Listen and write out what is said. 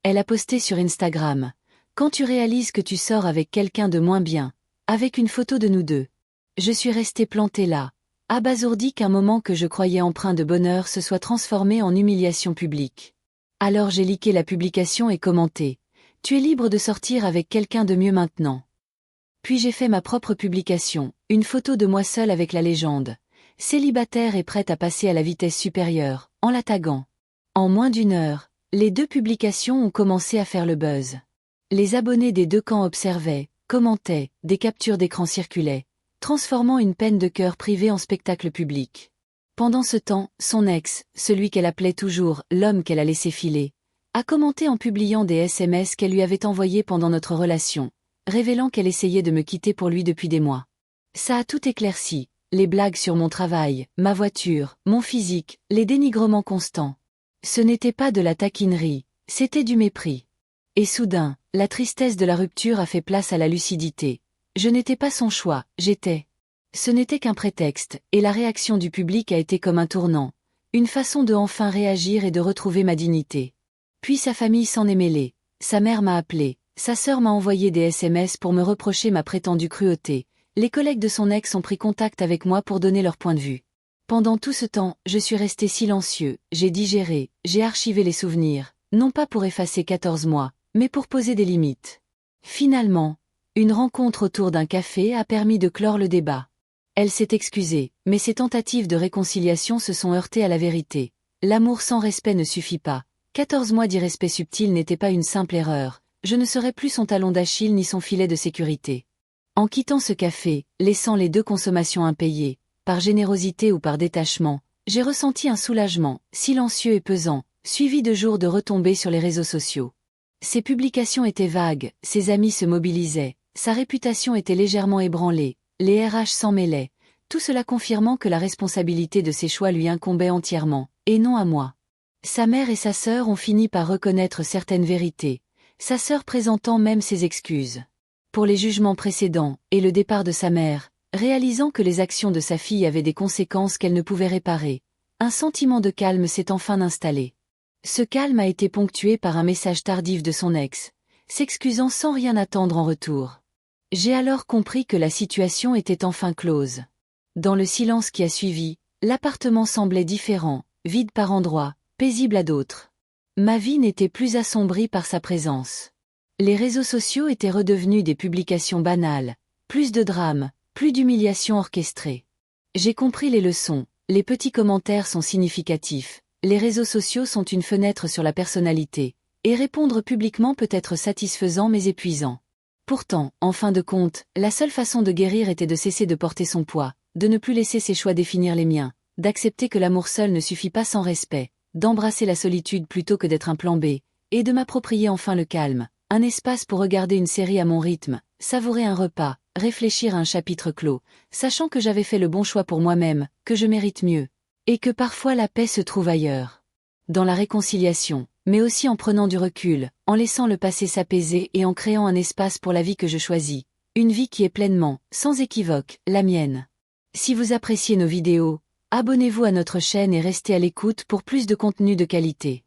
Elle a posté sur Instagram. Quand tu réalises que tu sors avec quelqu'un de moins bien, avec une photo de nous deux. Je suis restée plantée là, abasourdie qu'un moment que je croyais empreint de bonheur se soit transformé en humiliation publique. Alors j'ai liké la publication et commenté. Tu es libre de sortir avec quelqu'un de mieux maintenant. Puis j'ai fait ma propre publication, une photo de moi seule avec la légende. Célibataire et prête à passer à la vitesse supérieure, en la taguant. En moins d'une heure, les deux publications ont commencé à faire le buzz. Les abonnés des deux camps observaient, commentaient, des captures d'écran circulaient, transformant une peine de cœur privée en spectacle public. Pendant ce temps, son ex, celui qu'elle appelait toujours « l'homme qu'elle a laissé filer », a commenté en publiant des SMS qu'elle lui avait envoyés pendant notre relation, révélant qu'elle essayait de me quitter pour lui depuis des mois. Ça a tout éclairci, les blagues sur mon travail, ma voiture, mon physique, les dénigrements constants. Ce n'était pas de la taquinerie, c'était du mépris. Et soudain, la tristesse de la rupture a fait place à la lucidité. Je n'étais pas son choix, j'étais. Ce n'était qu'un prétexte, et la réaction du public a été comme un tournant, une façon de enfin réagir et de retrouver ma dignité. Puis sa famille s'en est mêlée, sa mère m'a appelé, sa sœur m'a envoyé des SMS pour me reprocher ma prétendue cruauté, les collègues de son ex ont pris contact avec moi pour donner leur point de vue. Pendant tout ce temps, je suis resté silencieux, j'ai digéré, j'ai archivé les souvenirs, non pas pour effacer 14 mois, mais pour poser des limites. Finalement, une rencontre autour d'un café a permis de clore le débat. Elle s'est excusée, mais ses tentatives de réconciliation se sont heurtées à la vérité. L'amour sans respect ne suffit pas. 14 mois d'irrespect subtil n'était pas une simple erreur, je ne serais plus son talon d'Achille ni son filet de sécurité. En quittant ce café, laissant les deux consommations impayées, par générosité ou par détachement, j'ai ressenti un soulagement, silencieux et pesant, suivi de jours de retombées sur les réseaux sociaux. Ses publications étaient vagues, ses amis se mobilisaient, sa réputation était légèrement ébranlée, les RH s'en mêlaient, tout cela confirmant que la responsabilité de ses choix lui incombait entièrement, et non à moi. Sa mère et sa sœur ont fini par reconnaître certaines vérités, sa sœur présentant même ses excuses. Pour les jugements précédents, et le départ de sa mère, réalisant que les actions de sa fille avaient des conséquences qu'elle ne pouvait réparer, un sentiment de calme s'est enfin installé. Ce calme a été ponctué par un message tardif de son ex, s'excusant sans rien attendre en retour. J'ai alors compris que la situation était enfin close. Dans le silence qui a suivi, l'appartement semblait différent, vide par endroits, paisible à d'autres. Ma vie n'était plus assombrie par sa présence. Les réseaux sociaux étaient redevenus des publications banales, plus de drames, plus d'humiliations orchestrées. J'ai compris les leçons, les petits commentaires sont significatifs, les réseaux sociaux sont une fenêtre sur la personnalité, et répondre publiquement peut être satisfaisant mais épuisant. Pourtant, en fin de compte, la seule façon de guérir était de cesser de porter son poids, de ne plus laisser ses choix définir les miens, d'accepter que l'amour seul ne suffit pas sans respect, d'embrasser la solitude plutôt que d'être un plan B, et de m'approprier enfin le calme, un espace pour regarder une série à mon rythme, savourer un repas, réfléchir à un chapitre clos, sachant que j'avais fait le bon choix pour moi-même, que je mérite mieux, et que parfois la paix se trouve ailleurs. Dans la réconciliation, mais aussi en prenant du recul, en laissant le passé s'apaiser et en créant un espace pour la vie que je choisis, une vie qui est pleinement, sans équivoque, la mienne. Si vous appréciez nos vidéos, abonnez-vous à notre chaîne et restez à l'écoute pour plus de contenu de qualité.